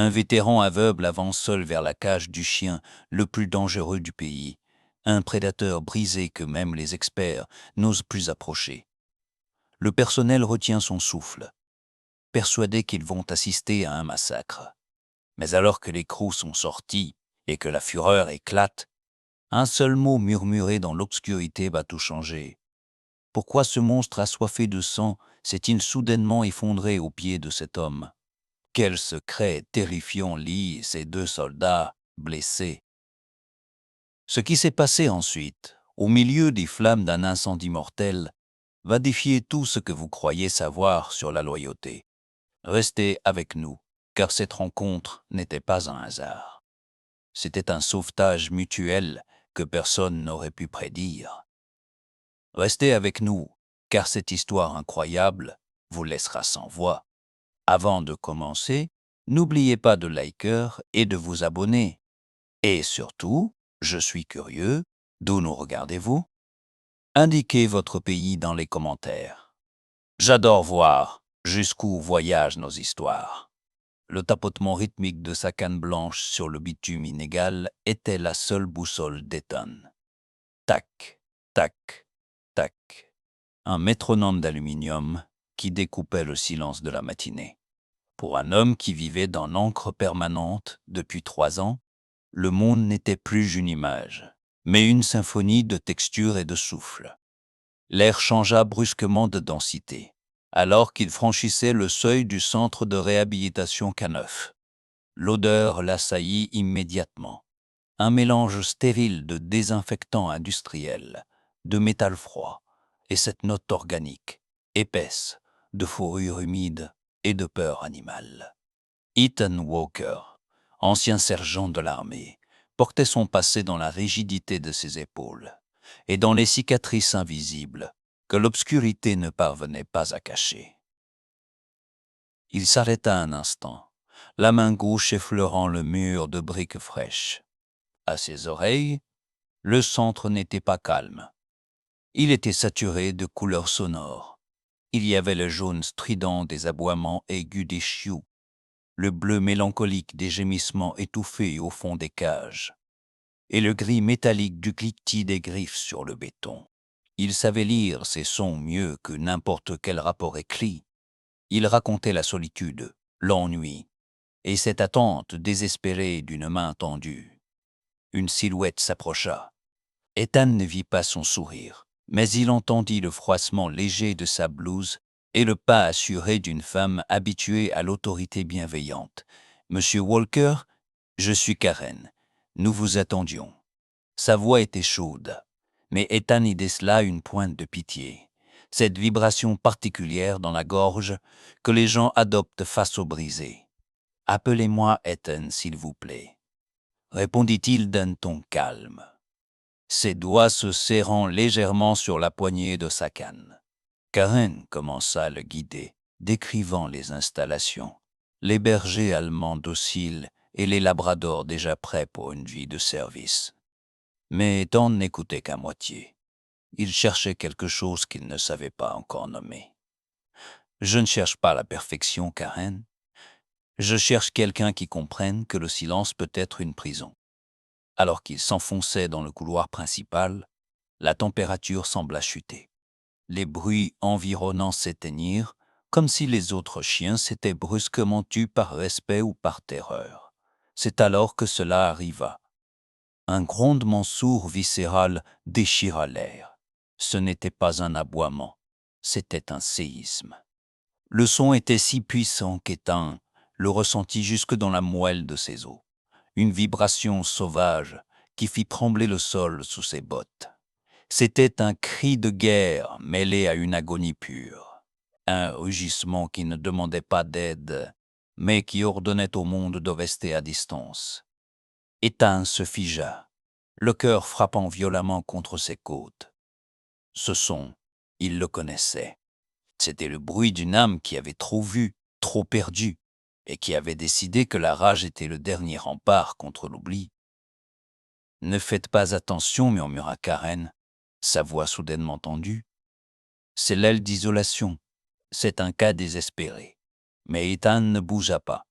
Un vétéran aveugle avance seul vers la cage du chien le plus dangereux du pays, un prédateur brisé que même les experts n'osent plus approcher. Le personnel retient son souffle, persuadé qu'ils vont assister à un massacre. Mais alors que les crocs sont sortis et que la fureur éclate, un seul mot murmuré dans l'obscurité va tout changer. Pourquoi ce monstre assoiffé de sang s'est-il soudainement effondré aux pieds de cet homme? Quel secret terrifiant lie ces deux soldats blessés? Ce qui s'est passé ensuite, au milieu des flammes d'un incendie mortel, va défier tout ce que vous croyez savoir sur la loyauté. Restez avec nous, car cette rencontre n'était pas un hasard. C'était un sauvetage mutuel que personne n'aurait pu prédire. Restez avec nous, car cette histoire incroyable vous laissera sans voix. Avant de commencer, n'oubliez pas de liker et de vous abonner. Et surtout, je suis curieux, d'où nous regardez-vous? Indiquez votre pays dans les commentaires. J'adore voir jusqu'où voyagent nos histoires. Le tapotement rythmique de sa canne blanche sur le bitume inégal était la seule boussole d'Ethan. Tac, tac, tac. Un métronome d'aluminium qui découpait le silence de la matinée. Pour un homme qui vivait dans l'encre permanente depuis 3 ans, le monde n'était plus une image, mais une symphonie de textures et de souffle. L'air changea brusquement de densité, alors qu'il franchissait le seuil du centre de réhabilitation K9. L'odeur l'assaillit immédiatement. Un mélange stérile de désinfectants industriels, de métal froid, et cette note organique, épaisse, de fourrure humide et de peur animale. Ethan Walker, ancien sergent de l'armée, portait son passé dans la rigidité de ses épaules et dans les cicatrices invisibles que l'obscurité ne parvenait pas à cacher. Il s'arrêta un instant, la main gauche effleurant le mur de briques fraîches. À ses oreilles, le centre n'était pas calme. Il était saturé de couleurs sonores. Il y avait le jaune strident des aboiements aigus des chiots, le bleu mélancolique des gémissements étouffés au fond des cages, et le gris métallique du cliquetis des griffes sur le béton. Il savait lire ces sons mieux que n'importe quel rapport écrit. Il racontait la solitude, l'ennui, et cette attente désespérée d'une main tendue. Une silhouette s'approcha. Ethan ne vit pas son sourire, mais il entendit le froissement léger de sa blouse et le pas assuré d'une femme habituée à l'autorité bienveillante. « Monsieur Walker, je suis Karen. Nous vous attendions. » Sa voix était chaude, mais Ethan y décela une pointe de pitié, cette vibration particulière dans la gorge que les gens adoptent face au brisé. « Appelez-moi Ethan, s'il vous plaît, » répondit-il d'un ton calme, ses doigts se serrant légèrement sur la poignée de sa canne. Karen commença à le guider, décrivant les installations, les bergers allemands dociles et les labradors déjà prêts pour une vie de service. Mais Ethan n'écoutait qu'à moitié. Il cherchait quelque chose qu'il ne savait pas encore nommer. « Je ne cherche pas la perfection, Karen. Je cherche quelqu'un qui comprenne que le silence peut être une prison. » Alors qu'il s'enfonçait dans le couloir principal, la température sembla chuter. Les bruits environnants s'éteignirent, comme si les autres chiens s'étaient brusquement tus par respect ou par terreur. C'est alors que cela arriva. Un grondement sourd viscéral déchira l'air. Ce n'était pas un aboiement, c'était un séisme. Le son était si puissant qu'Ethan le ressentit jusque dans la moelle de ses os. Une vibration sauvage qui fit trembler le sol sous ses bottes. C'était un cri de guerre mêlé à une agonie pure. Un rugissement qui ne demandait pas d'aide, mais qui ordonnait au monde de rester à distance. Ethan se figea, le cœur frappant violemment contre ses côtes. Ce son, il le connaissait. C'était le bruit d'une âme qui avait trop vu, trop perdu, et qui avait décidé que la rage était le dernier rempart contre l'oubli. « Ne faites pas attention, » murmura Karen, sa voix soudainement tendue. « C'est l'aile d'isolation. C'est un cas désespéré. » Mais Ethan ne bougea pas.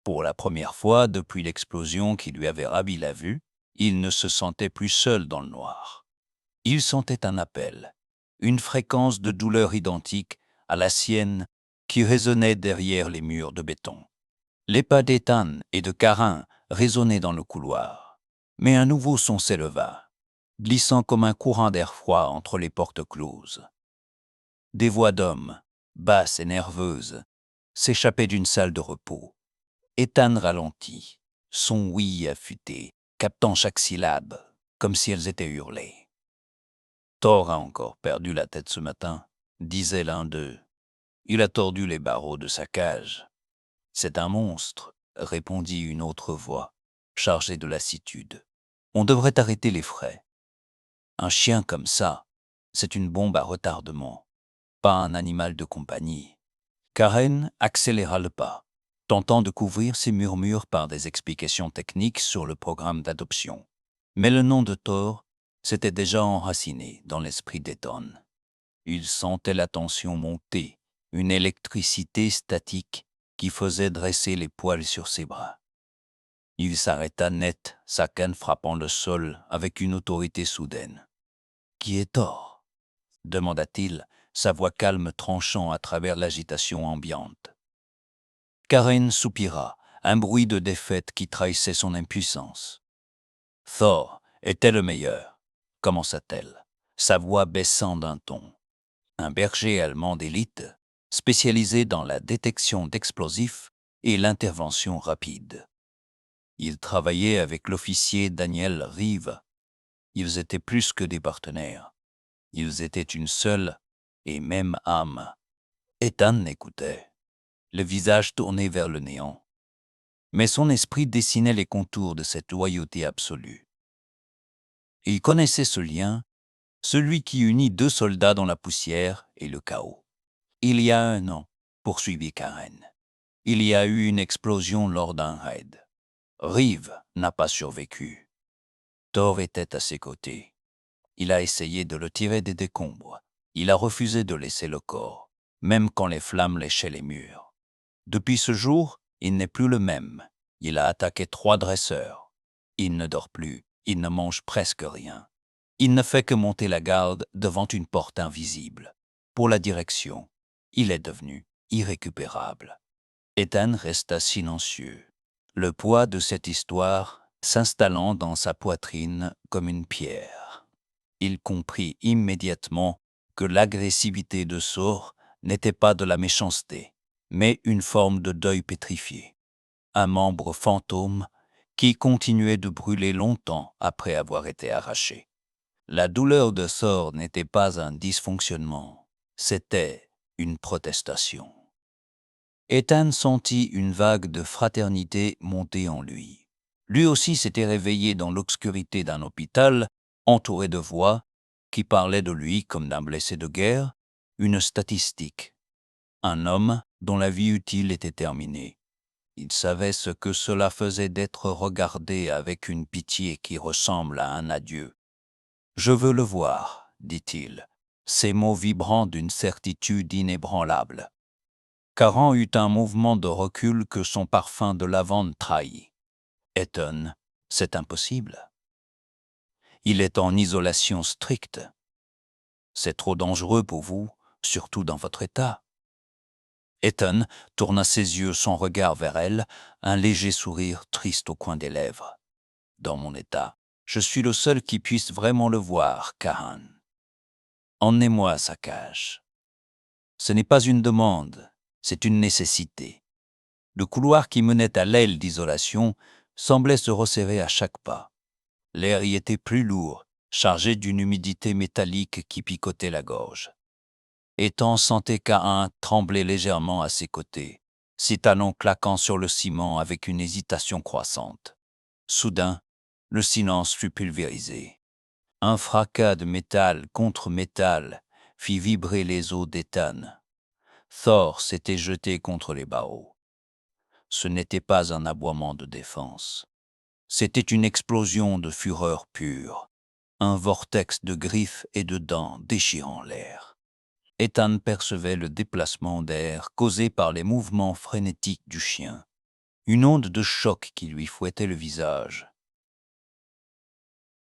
Pour la première fois depuis l'explosion qui lui avait ravi la vue, il ne se sentait plus seul dans le noir. Il sentait un appel, une fréquence de douleur identique à la sienne qui résonnait derrière les murs de béton. Les pas d'Ethan et de Carin résonnaient dans le couloir, mais un nouveau son s'éleva, glissant comme un courant d'air froid entre les portes closes. Des voix d'hommes, basses et nerveuses, s'échappaient d'une salle de repos. Ethan ralentit, son oui affûté, captant chaque syllabe, comme si elles étaient hurlées. Thor a encore perdu la tête ce matin, disait l'un d'eux. Il a tordu les barreaux de sa cage. C'est un monstre, répondit une autre voix, chargée de lassitude. On devrait arrêter les frais. Un chien comme ça, c'est une bombe à retardement, pas un animal de compagnie. Karen accéléra le pas, tentant de couvrir ses murmures par des explications techniques sur le programme d'adoption. Mais le nom de Thor s'était déjà enraciné dans l'esprit d'Ethan. Il sentait la tension monter, une électricité statique qui faisait dresser les poils sur ses bras. Il s'arrêta net, sa canne frappant le sol avec une autorité soudaine. « Qui est Thor ?» demanda-t-il, sa voix calme tranchant à travers l'agitation ambiante. Karen soupira, un bruit de défaite qui trahissait son impuissance. « Thor était le meilleur », commença-t-elle, sa voix baissant d'un ton. Un berger allemand d'élite, spécialisé dans la détection d'explosifs et l'intervention rapide. Il travaillait avec l'officier Daniel Rive. Ils étaient plus que des partenaires. Ils étaient une seule et même âme. Ethan écoutait, le visage tourné vers le néant. Mais son esprit dessinait les contours de cette loyauté absolue. Il connaissait ce lien, celui qui unit deux soldats dans la poussière et le chaos. Il y a 1 an, poursuivit Karen, il y a eu une explosion lors d'un raid. Rive n'a pas survécu. Thor était à ses côtés. Il a essayé de le tirer des décombres. Il a refusé de laisser le corps, même quand les flammes léchaient les murs. Depuis ce jour, il n'est plus le même. Il a attaqué 3 dresseurs. Il ne dort plus, il ne mange presque rien. Il ne fait que monter la garde devant une porte invisible. Pour la direction, il est devenu irrécupérable. Ethan resta silencieux, le poids de cette histoire s'installant dans sa poitrine comme une pierre. Il comprit immédiatement que l'agressivité de Thor n'était pas de la méchanceté, mais une forme de deuil pétrifié, un membre fantôme qui continuait de brûler longtemps après avoir été arraché. La douleur de Thor n'était pas un dysfonctionnement, c'était une protestation. Ethan sentit une vague de fraternité monter en lui. Lui aussi s'était réveillé dans l'obscurité d'un hôpital, entouré de voix qui parlaient de lui comme d'un blessé de guerre, une statistique. Un homme dont la vie utile était terminée. Il savait ce que cela faisait d'être regardé avec une pitié qui ressemble à un adieu. « Je veux le voir », dit-il, ces mots vibrant d'une certitude inébranlable. Caran eut un mouvement de recul que son parfum de lavande trahit. « Ethan, c'est impossible. Il est en isolation stricte. C'est trop dangereux pour vous, surtout dans votre état. » Ethan tourna ses yeux sans regard vers elle, un léger sourire triste au coin des lèvres. « Dans mon état, je suis le seul qui puisse vraiment le voir, Caran. Emmenez-moi à sa cage. » Ce n'est pas une demande, c'est une nécessité. Le couloir qui menait à l'aile d'isolation semblait se resserrer à chaque pas. L'air y était plus lourd, chargé d'une humidité métallique qui picotait la gorge. Ethan sentait Cain trembler légèrement à ses côtés, ses talons claquant sur le ciment avec une hésitation croissante. Soudain, le silence fut pulvérisé. Un fracas de métal contre métal fit vibrer les os d'Ethan. Thor s'était jeté contre les barreaux. Ce n'était pas un aboiement de défense. C'était une explosion de fureur pure, un vortex de griffes et de dents déchirant l'air. Ethan percevait le déplacement d'air causé par les mouvements frénétiques du chien. une onde de choc qui lui fouettait le visage.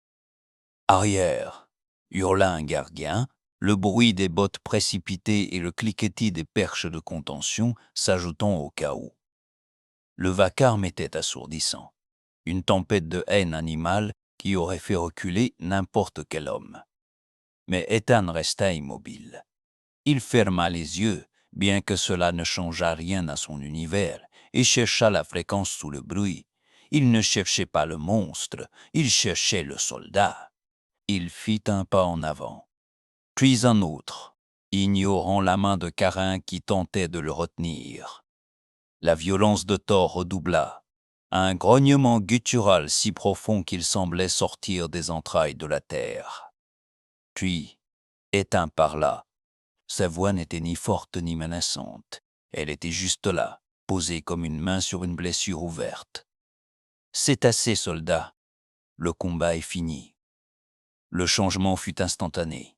« Arrière !» hurla un gardien, le bruit des bottes précipitées et le cliquetis des perches de contention s'ajoutant au chaos. Le vacarme était assourdissant, une tempête de haine animale qui aurait fait reculer n'importe quel homme. Mais Ethan resta immobile. Il ferma les yeux, bien que cela ne changeât rien à son univers, et chercha la fréquence sous le bruit. Il ne cherchait pas le monstre, il cherchait le soldat. Il fit un pas en avant, puis un autre, ignorant la main de Carin qui tentait de le retenir. La violence de Thor redoubla, un grognement guttural si profond qu'il semblait sortir des entrailles de la terre. Puis, Ethan parla. Sa voix n'était ni forte ni menaçante. Elle était juste là, posée comme une main sur une blessure ouverte. « C'est assez, soldat. Le combat est fini. » Le changement fut instantané.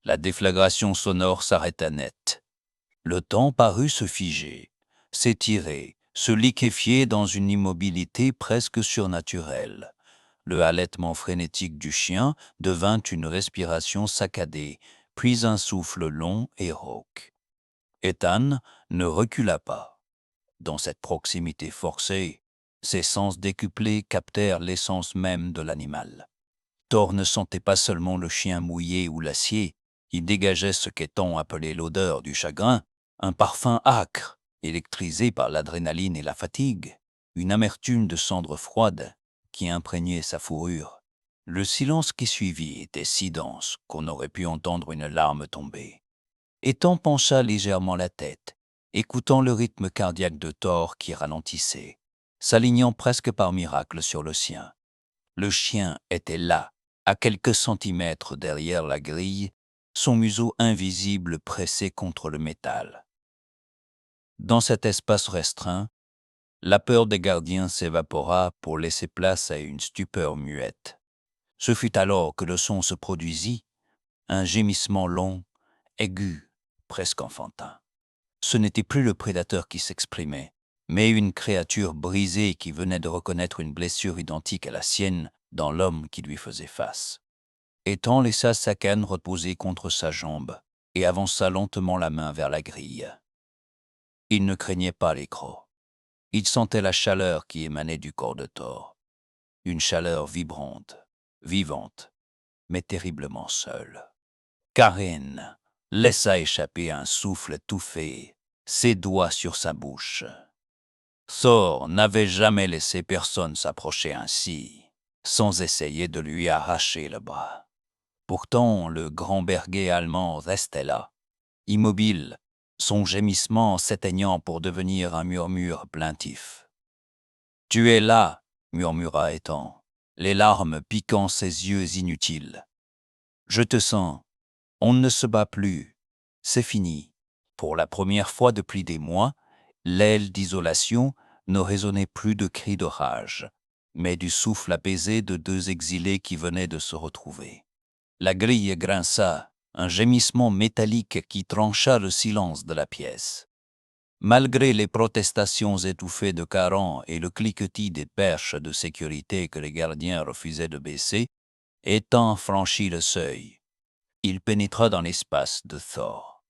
La déflagration sonore s'arrêta net. Le temps parut se figer, s'étirer, se liquéfier dans une immobilité presque surnaturelle. Le halètement frénétique du chien devint une respiration saccadée, puis un souffle long et rauque. Ethan ne recula pas. Dans cette proximité forcée, ses sens décuplés captèrent l'essence même de l'animal. Thor ne sentait pas seulement le chien mouillé ou l'acier, il dégageait ce qu'Ethan appelait l'odeur du chagrin, un parfum âcre, électrisé par l'adrénaline et la fatigue, une amertume de cendre froide qui imprégnait sa fourrure. Le silence qui suivit était si dense qu'on aurait pu entendre une larme tomber. Ethan pencha légèrement la tête, écoutant le rythme cardiaque de Thor qui ralentissait, s'alignant presque par miracle sur le sien. Le chien était là, à quelques centimètres derrière la grille, son museau invisible pressé contre le métal. Dans cet espace restreint, la peur des gardiens s'évapora pour laisser place à une stupeur muette. Ce fut alors que le son se produisit, un gémissement long, aigu, presque enfantin. Ce n'était plus le prédateur qui s'exprimait, mais une créature brisée qui venait de reconnaître une blessure identique à la sienne dans l'homme qui lui faisait face. Ethan laissa sa canne reposer contre sa jambe et avança lentement la main vers la grille. Il ne craignait pas les crocs. Il sentait la chaleur qui émanait du corps de Thor. Une chaleur vibrante, vivante, mais terriblement seule. Carin laissa échapper un souffle étouffé, ses doigts sur sa bouche. Thor n'avait jamais laissé personne s'approcher ainsi, sans essayer de lui arracher le bras. Pourtant, le grand berger allemand restait là, immobile, son gémissement s'éteignant pour devenir un murmure plaintif. « Tu es là !» murmura Ethan, les larmes piquant ses yeux inutiles. « Je te sens. On ne se bat plus. C'est fini. » Pour la première fois depuis des mois, l'aile d'isolation ne résonnait plus de cris de rage, mais du souffle apaisé de deux exilés qui venaient de se retrouver. La grille grinça, un gémissement métallique qui trancha le silence de la pièce. Malgré les protestations étouffées de Caran et le cliquetis des perches de sécurité que les gardiens refusaient de baisser, Ethan franchit le seuil. Il pénétra dans l'espace de Thor.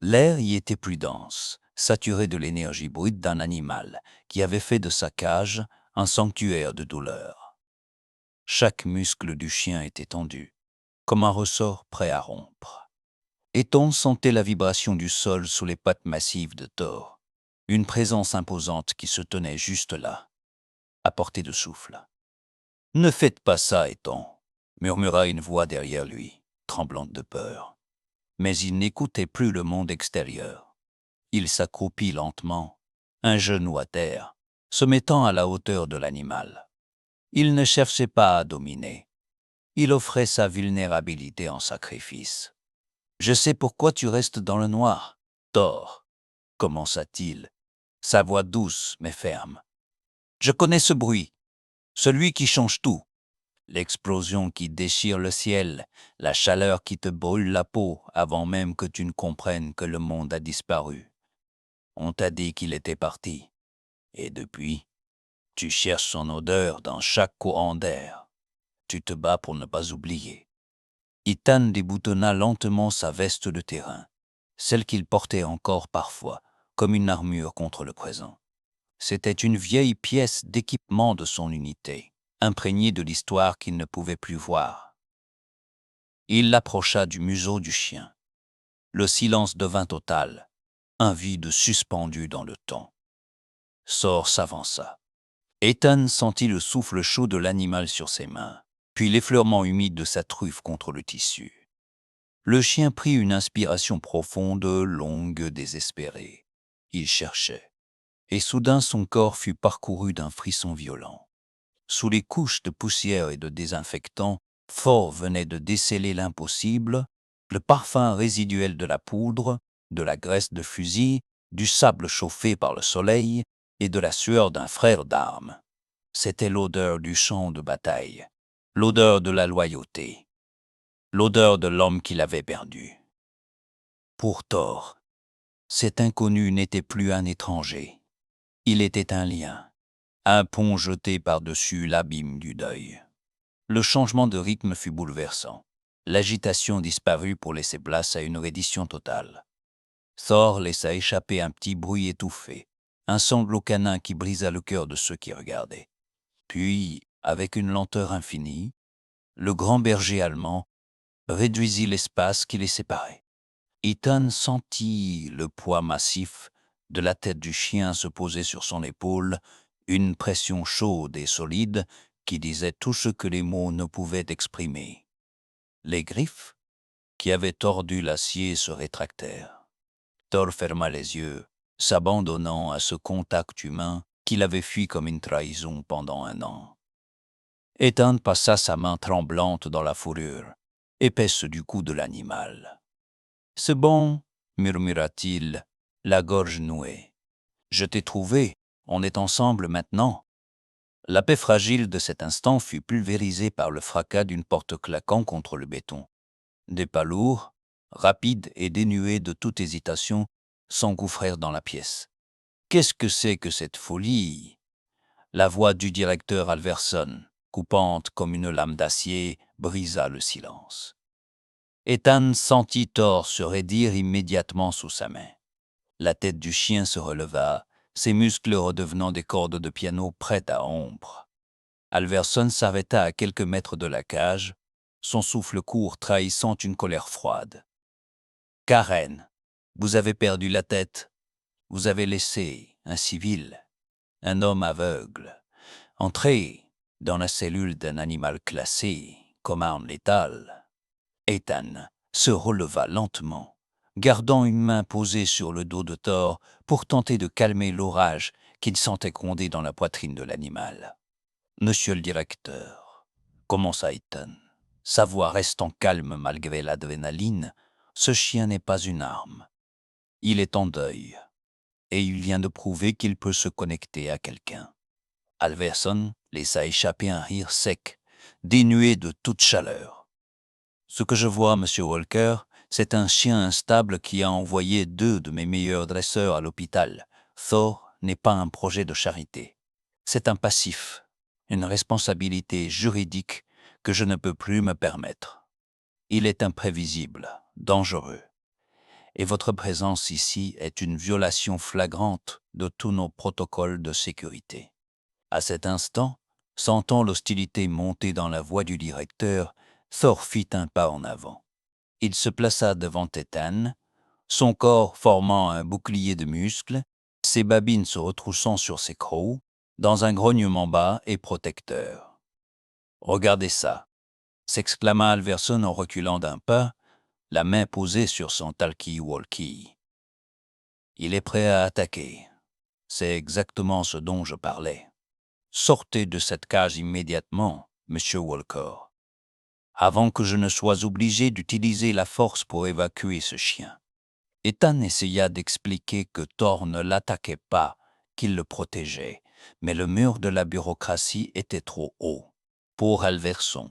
L'air y était plus dense, saturé de l'énergie brute d'un animal qui avait fait de sa cage un sanctuaire de douleur. Chaque muscle du chien était tendu, comme un ressort prêt à rompre. Ethan sentait la vibration du sol sous les pattes massives de Thor, une présence imposante qui se tenait juste là, à portée de souffle. « Ne faites pas ça, Ethan !» murmura une voix derrière lui, tremblante de peur. Mais il n'écoutait plus le monde extérieur. Il s'accroupit lentement, un genou à terre, se mettant à la hauteur de l'animal. Il ne cherchait pas à dominer. Il offrait sa vulnérabilité en sacrifice. « Je sais pourquoi tu restes dans le noir, Thor, » commença-t-il, sa voix douce mais ferme. « Je connais ce bruit, celui qui change tout. L'explosion qui déchire le ciel, la chaleur qui te brûle la peau avant même que tu ne comprennes que le monde a disparu. On t'a dit qu'il était parti. Et depuis, tu cherches son odeur dans chaque courant d'air. Tu te bats pour ne pas oublier. Ethan déboutonna lentement sa veste de terrain, celle qu'il portait encore parfois, comme une armure contre le présent. C'était une vieille pièce d'équipement de son unité, imprégnée de l'histoire qu'il ne pouvait plus voir. Il l'approcha du museau du chien. Le silence devint total, un vide suspendu dans le temps. Thor s'avança. Ethan sentit le souffle chaud de l'animal sur ses mains, puis l'effleurement humide de sa truffe contre le tissu. Le chien prit une inspiration profonde, longue, désespérée. Il cherchait. Et soudain son corps fut parcouru d'un frisson violent. Sous les couches de poussière et de désinfectant, Thor venait de déceler l'impossible, le parfum résiduel de la poudre, de la graisse de fusil, du sable chauffé par le soleil et de la sueur d'un frère d'armes. C'était l'odeur du champ de bataille, l'odeur de la loyauté, l'odeur de l'homme qu'il avait perdu. Pour Thor, cet inconnu n'était plus un étranger. Il était un lien, un pont jeté par-dessus l'abîme du deuil. Le changement de rythme fut bouleversant. L'agitation disparut pour laisser place à une reddition totale. Thor laissa échapper un petit bruit étouffé, un sanglot canin qui brisa le cœur de ceux qui regardaient. Puis, avec une lenteur infinie, le grand berger allemand réduisit l'espace qui les séparait. Ethan sentit le poids massif de la tête du chien se poser sur son épaule, une pression chaude et solide qui disait tout ce que les mots ne pouvaient exprimer. Les griffes, qui avaient tordu l'acier, se rétractèrent. Thor ferma les yeux, s'abandonnant à ce contact humain qu'il avait fui comme une trahison pendant un an. Ethan passa sa main tremblante dans la fourrure, épaisse du cou de l'animal. « C'est bon, murmura-t-il, la gorge nouée. Je t'ai trouvé, on est ensemble maintenant. » La paix fragile de cet instant fut pulvérisée par le fracas d'une porte claquant contre le béton. Des pas lourds, rapides et dénués de toute hésitation, s'engouffrèrent dans la pièce. « Qu'est-ce que c'est que cette folie ?» La voix du directeur Alverson, coupante comme une lame d'acier, brisa le silence. Ethan sentit Thor se raidir immédiatement sous sa main. La tête du chien se releva, ses muscles redevenant des cordes de piano prêtes à rompre. Alverson s'arrêta à quelques mètres de la cage, son souffle court trahissant une colère froide. « Karen, vous avez perdu la tête. Vous avez laissé un civil, un homme aveugle, entrer dans la cellule d'un animal classé comme arme létale. » Ethan se releva lentement, gardant une main posée sur le dos de Thor pour tenter de calmer l'orage qu'il sentait gronder dans la poitrine de l'animal. « Monsieur le directeur, » commença Ethan, sa voix restant calme malgré l'adrénaline, « ce chien n'est pas une arme. Il est en deuil, et il vient de prouver qu'il peut se connecter à quelqu'un. » Alverson laissa échapper un rire sec, dénué de toute chaleur. « Ce que je vois, Monsieur Walker, c'est un chien instable qui a envoyé 2 de mes meilleurs dresseurs à l'hôpital. Thor n'est pas un projet de charité. C'est un passif, une responsabilité juridique que je ne peux plus me permettre. Il est imprévisible, dangereux. Et votre présence ici est une violation flagrante de tous nos protocoles de sécurité. » À cet instant, sentant l'hostilité monter dans la voix du directeur, Thor fit un pas en avant. Il se plaça devant Ethan, son corps formant un bouclier de muscles, ses babines se retroussant sur ses crocs, dans un grognement bas et protecteur. « Regardez ça !» s'exclama Alverson en reculant d'un pas, la main posée sur son talkie-walkie. « Il est prêt à attaquer. C'est exactement ce dont je parlais. Sortez de cette cage immédiatement, Monsieur Walker, avant que je ne sois obligé d'utiliser la force pour évacuer ce chien. » Ethan essaya d'expliquer que Thor ne l'attaquait pas, qu'il le protégeait, mais le mur de la bureaucratie était trop haut. Pour Alverson,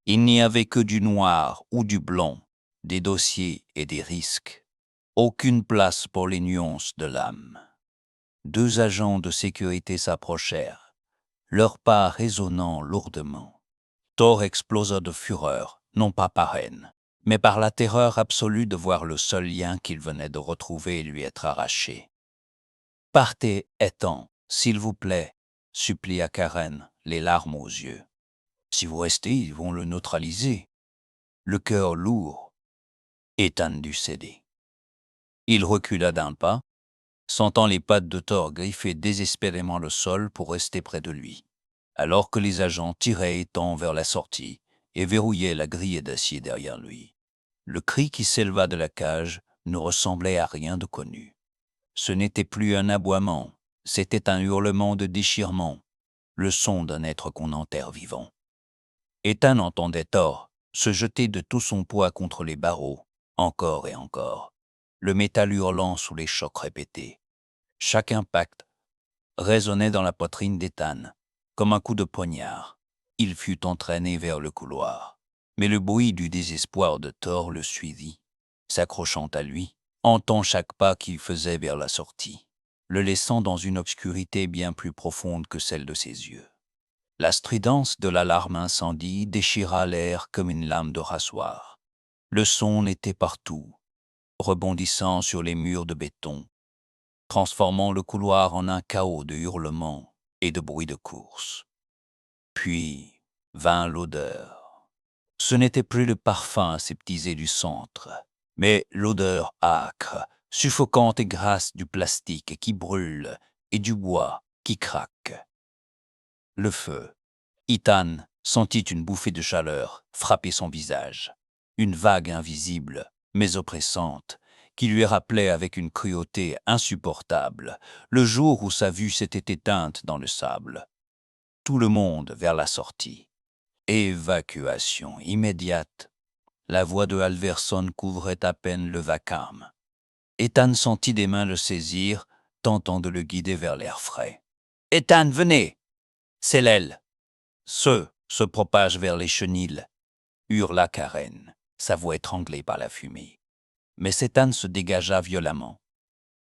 il n'y avait que du noir ou du blanc, des dossiers et des risques. Aucune place pour les nuances de l'âme. 2 agents de sécurité s'approchèrent, leurs pas résonnant lourdement. Thor explosa de fureur, non pas par haine, mais par la terreur absolue de voir le seul lien qu'il venait de retrouver lui être arraché. « Partez, Ethan, s'il vous plaît, » supplia Karen, les larmes aux yeux. « Si vous restez, ils vont le neutraliser. » Le cœur lourd, Ethan dut céder. Il recula d'un pas, sentant les pattes de Thor griffer désespérément le sol pour rester près de lui, alors que les agents tiraient Ethan vers la sortie et verrouillaient la grille d'acier derrière lui. Le cri qui s'éleva de la cage ne ressemblait à rien de connu. Ce n'était plus un aboiement, c'était un hurlement de déchirement, le son d'un être qu'on enterre vivant. Ethan entendait Thor se jeter de tout son poids contre les barreaux, encore et encore, le métal hurlant sous les chocs répétés. Chaque impact résonnait dans la poitrine d'Ethan, comme un coup de poignard. Il fut entraîné vers le couloir, mais le bruit du désespoir de Thor le suivit, s'accrochant à lui, hantant chaque pas qu'il faisait vers la sortie, le laissant dans une obscurité bien plus profonde que celle de ses yeux. La stridence de l'alarme incendie déchira l'air comme une lame de rasoir. Le son était partout, rebondissant sur les murs de béton, transformant le couloir en un chaos de hurlements et de bruits de course. Puis vint l'odeur. Ce n'était plus le parfum aseptisé du centre, mais l'odeur âcre, suffocante et grasse du plastique qui brûle et du bois qui craque. Le feu. Ethan sentit une bouffée de chaleur frapper son visage, une vague invisible, mais oppressante, qui lui rappelait avec une cruauté insupportable le jour où sa vue s'était éteinte dans le sable. Tout le monde vers la sortie. Évacuation immédiate. La voix de Halverson couvrait à peine le vacarme. Ethan sentit des mains le saisir, tentant de le guider vers l'air frais. « Ethan, venez ! C'est l'aile !» Ceux se propagent vers les chenils, hurla Karen, sa voix étranglée par la fumée. Mais Ethan se dégagea violemment.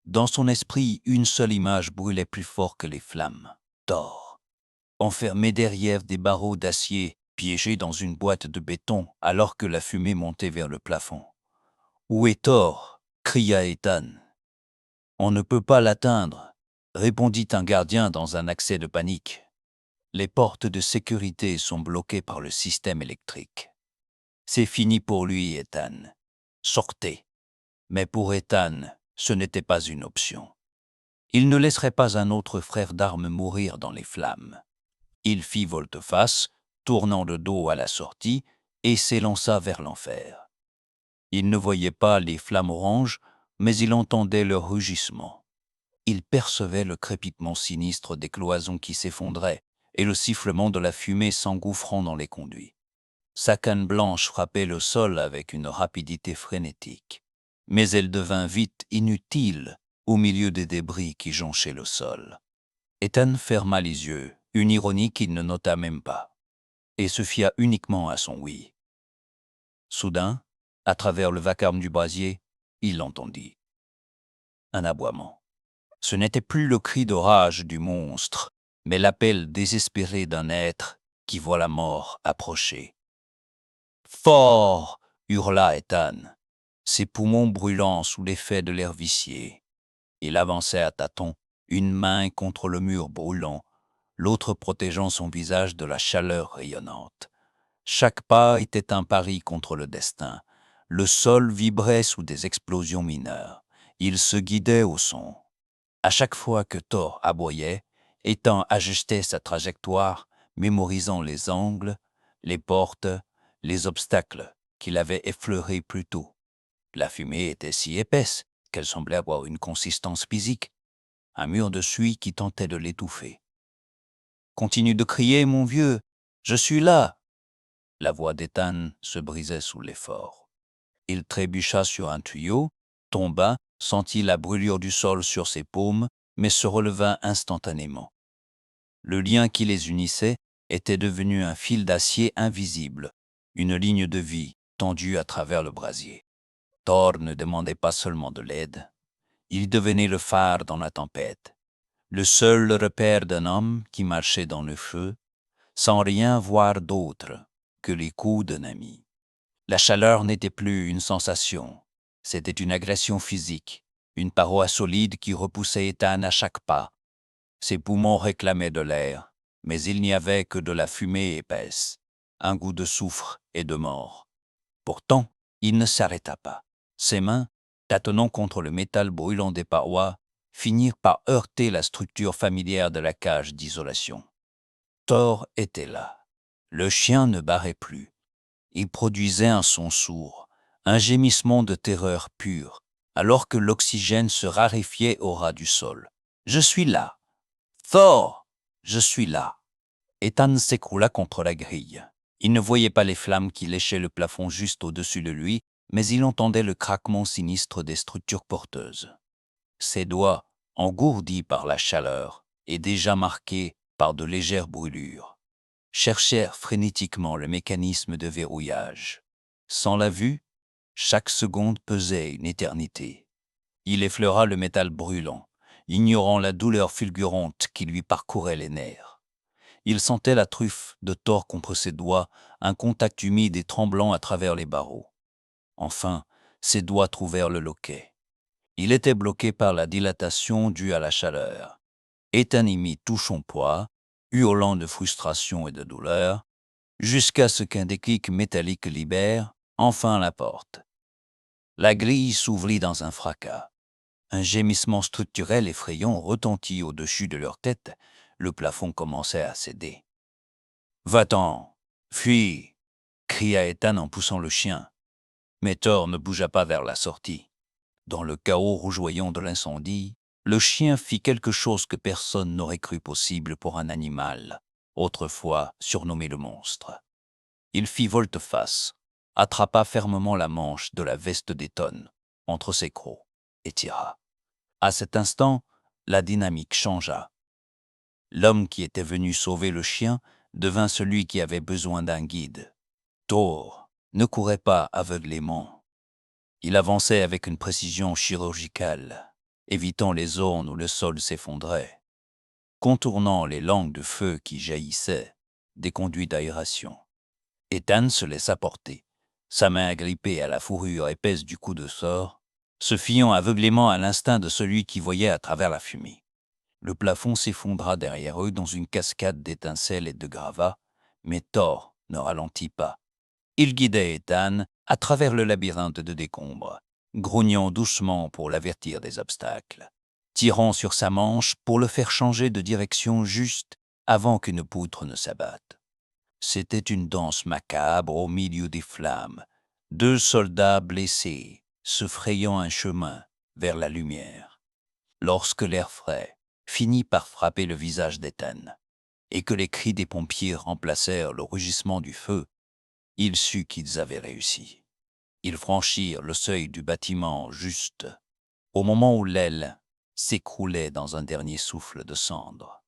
Dans son esprit, une seule image brûlait plus fort que les flammes. Thor, enfermé derrière des barreaux d'acier, piégé dans une boîte de béton alors que la fumée montait vers le plafond. « Où est Thor ?» cria Ethan. « On ne peut pas l'atteindre », répondit un gardien dans un accès de panique. Les portes de sécurité sont bloquées par le système électrique. C'est fini pour lui, Ethan. Sortez. Mais pour Ethan, ce n'était pas une option. Il ne laisserait pas un autre frère d'armes mourir dans les flammes. Il fit volte-face, tournant le dos à la sortie, et s'élança vers l'enfer. Il ne voyait pas les flammes oranges, mais il entendait leur rugissement. Il percevait le crépitement sinistre des cloisons qui s'effondraient, et le sifflement de la fumée s'engouffrant dans les conduits. Sa canne blanche frappait le sol avec une rapidité frénétique, mais elle devint vite inutile au milieu des débris qui jonchaient le sol. Ethan ferma les yeux, une ironie qu'il ne nota même pas, et se fia uniquement à son oui. Soudain, à travers le vacarme du brasier, il l'entendit. Un aboiement. Ce n'était plus le cri de rage du monstre, mais l'appel désespéré d'un être qui voit la mort approcher. « Fort !» hurla Ethan, ses poumons brûlant sous l'effet de l'air vicié. Il avançait à tâtons, une main contre le mur brûlant, l'autre protégeant son visage de la chaleur rayonnante. Chaque pas était un pari contre le destin. Le sol vibrait sous des explosions mineures. Il se guidait au son. À chaque fois que Thor aboyait, Ethan ajustait sa trajectoire, mémorisant les angles, les portes, les obstacles qu'il avait effleurés plus tôt. La fumée était si épaisse qu'elle semblait avoir une consistance physique, un mur de suie qui tentait de l'étouffer. « Continue de crier, mon vieux, je suis là !» La voix d'Ethan se brisait sous l'effort. Il trébucha sur un tuyau, tomba, sentit la brûlure du sol sur ses paumes, mais se releva instantanément. Le lien qui les unissait était devenu un fil d'acier invisible, une ligne de vie tendue à travers le brasier. Thor ne demandait pas seulement de l'aide, il devenait le phare dans la tempête. le seul repère d'un homme qui marchait dans le feu, sans rien voir d'autre que les coups d'un ami. La chaleur n'était plus une sensation, c'était une agression physique, une paroi solide qui repoussait Ethan à chaque pas. Ses poumons réclamaient de l'air, mais il n'y avait que de la fumée épaisse, un goût de soufre et de mort. Pourtant, il ne s'arrêta pas. Ses mains, tâtonnant contre le métal brûlant des parois, finirent par heurter la structure familière de la cage d'isolation. Thor était là. Le chien ne barrait plus. Il produisait un son sourd, un gémissement de terreur pure, alors que l'oxygène se raréfiait au ras du sol. « Je suis là! Thor! Je suis là !» Ethan s'écroula contre la grille. Il ne voyait pas les flammes qui léchaient le plafond juste au-dessus de lui, mais il entendait le craquement sinistre des structures porteuses. Ses doigts, engourdis par la chaleur et déjà marqués par de légères brûlures, cherchèrent frénétiquement le mécanisme de verrouillage. Sans la vue, chaque seconde pesait une éternité. Il effleura le métal brûlant, ignorant la douleur fulgurante qui lui parcourait les nerfs. Il sentait la truffe de Thor contre ses doigts, un contact humide et tremblant à travers les barreaux. Enfin, ses doigts trouvèrent le loquet. Il était bloqué par la dilatation due à la chaleur. Ethan y mit tout son poids, hurlant de frustration et de douleur, jusqu'à ce qu'un déclic métallique libère enfin la porte. La grille s'ouvrit dans un fracas. Un gémissement structurel effrayant retentit au-dessus de leur tête. Le plafond commençait à céder. « Va-t'en! Fuis !» cria Ethan en poussant le chien. Mais Thor ne bougea pas vers la sortie. Dans le chaos rougeoyant de l'incendie, le chien fit quelque chose que personne n'aurait cru possible pour un animal, autrefois surnommé le monstre. Il fit volte-face, attrapa fermement la manche de la veste d'Ethan entre ses crocs et tira. À cet instant, la dynamique changea. L'homme qui était venu sauver le chien devint celui qui avait besoin d'un guide. Thor ne courait pas aveuglément. Il avançait avec une précision chirurgicale, évitant les zones où le sol s'effondrait, contournant les langues de feu qui jaillissaient des conduits d'aération. Ethan se laissa porter, sa main agrippée à la fourrure épaisse du coup de sort, se fiant aveuglément à l'instinct de celui qui voyait à travers la fumée. Le plafond s'effondra derrière eux dans une cascade d'étincelles et de gravats, mais Thor ne ralentit pas. Il guidait Ethan à travers le labyrinthe de décombres, grognant doucement pour l'avertir des obstacles, tirant sur sa manche pour le faire changer de direction juste avant qu'une poutre ne s'abatte. C'était une danse macabre au milieu des flammes, deux soldats blessés se frayant un chemin vers la lumière. Lorsque l'air frais finit par frapper le visage d'Ethan, et que les cris des pompiers remplacèrent le rugissement du feu, il sut qu'ils avaient réussi. Ils franchirent le seuil du bâtiment juste au moment où l'aile s'écroulait dans un dernier souffle de cendres.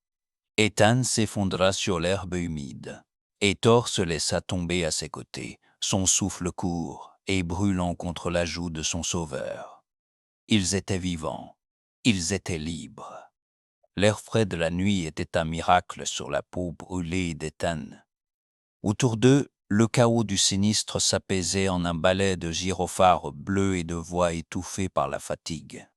Ethan s'effondra sur l'herbe humide, et Thor se laissa tomber à ses côtés, son souffle court et brûlant contre la joue de son sauveur. Ils étaient vivants, ils étaient libres. L'air frais de la nuit était un miracle sur la peau brûlée d'Ethan. Autour d'eux, le chaos du sinistre s'apaisait en un balai de gyrophares bleus et de voix étouffées par la fatigue.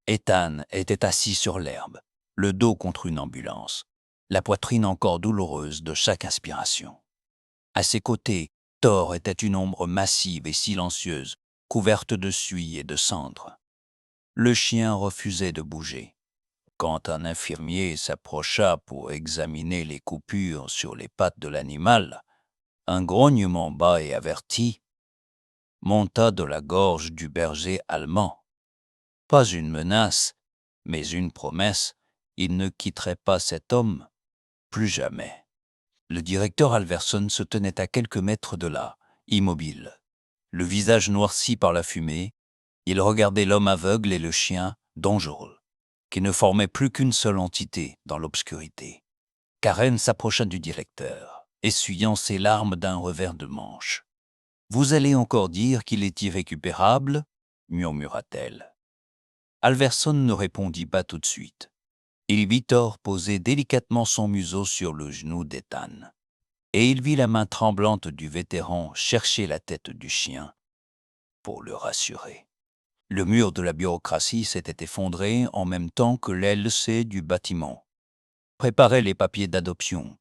Ethan était assis sur l'herbe, le dos contre une ambulance, la poitrine encore douloureuse de chaque inspiration. À ses côtés, Thor était une ombre massive et silencieuse, couverte de suie et de cendres. Le chien refusait de bouger. Quand un infirmier s'approcha pour examiner les coupures sur les pattes de l'animal, un grognement bas et averti monta de la gorge du berger allemand. Pas une menace, mais une promesse, il ne quitterait pas cet homme, plus jamais. Le directeur Alverson se tenait à quelques mètres de là, immobile. Le visage noirci par la fumée, il regardait l'homme aveugle et le chien, dangereux, qui ne formaient plus qu'une seule entité dans l'obscurité. Karen s'approcha du directeur, essuyant ses larmes d'un revers de manche. « Vous allez encore dire qu'il est irrécupérable » murmura-t-elle. Alverson ne répondit pas tout de suite. Il vit Thor poser délicatement son museau sur le genou d'Ethan. Et il vit la main tremblante du vétéran chercher la tête du chien pour le rassurer. Le mur de la bureaucratie s'était effondré en même temps que l'aile du bâtiment. « Préparez les papiers d'adoption »,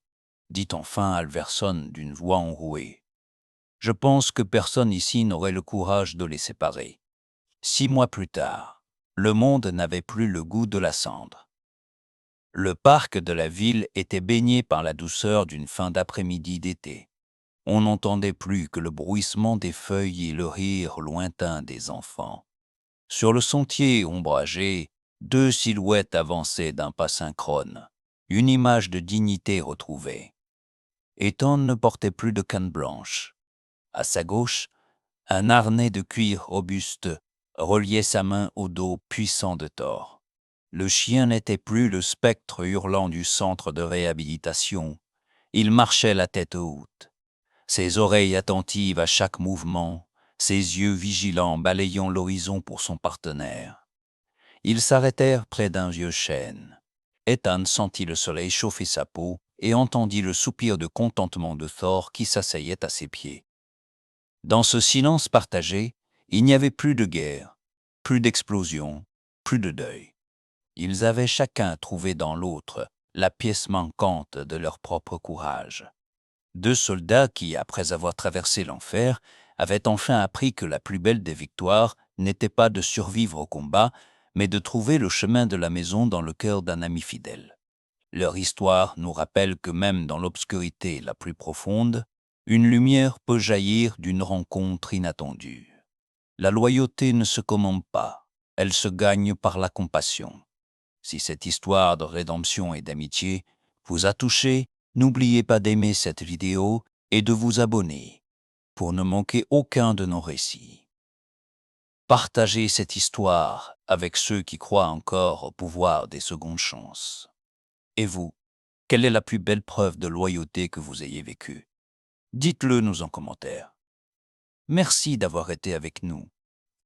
dit enfin Alverson d'une voix enrouée. « Je pense que personne ici n'aurait le courage de les séparer. » 6 mois plus tard, le monde n'avait plus le goût de la cendre. Le parc de la ville était baigné par la douceur d'une fin d'après-midi d'été. On n'entendait plus que le bruissement des feuilles et le rire lointain des enfants. Sur le sentier ombragé, 2 silhouettes avançaient d'un pas synchrone, une image de dignité retrouvée. Ethan ne portait plus de canne blanche. À sa gauche, un harnais de cuir robuste reliait sa main au dos puissant de Thor. Le chien n'était plus le spectre hurlant du centre de réhabilitation. Il marchait la tête haute, ses oreilles attentives à chaque mouvement, ses yeux vigilants balayant l'horizon pour son partenaire. Ils s'arrêtèrent près d'un vieux chêne. Ethan sentit le soleil chauffer sa peau et entendit le soupir de contentement de Thor qui s'asseyait à ses pieds. Dans ce silence partagé, il n'y avait plus de guerre, plus d'explosion, plus de deuil. Ils avaient chacun trouvé dans l'autre la pièce manquante de leur propre courage. 2 soldats qui, après avoir traversé l'enfer, avaient enfin appris que la plus belle des victoires n'était pas de survivre au combat, mais de trouver le chemin de la maison dans le cœur d'un ami fidèle. Leur histoire nous rappelle que même dans l'obscurité la plus profonde, une lumière peut jaillir d'une rencontre inattendue. La loyauté ne se commande pas, elle se gagne par la compassion. Si cette histoire de rédemption et d'amitié vous a touché, n'oubliez pas d'aimer cette vidéo et de vous abonner pour ne manquer aucun de nos récits. Partagez cette histoire avec ceux qui croient encore au pouvoir des secondes chances. Et vous, quelle est la plus belle preuve de loyauté que vous ayez vécue? Dites-le nous en commentaire. Merci d'avoir été avec nous.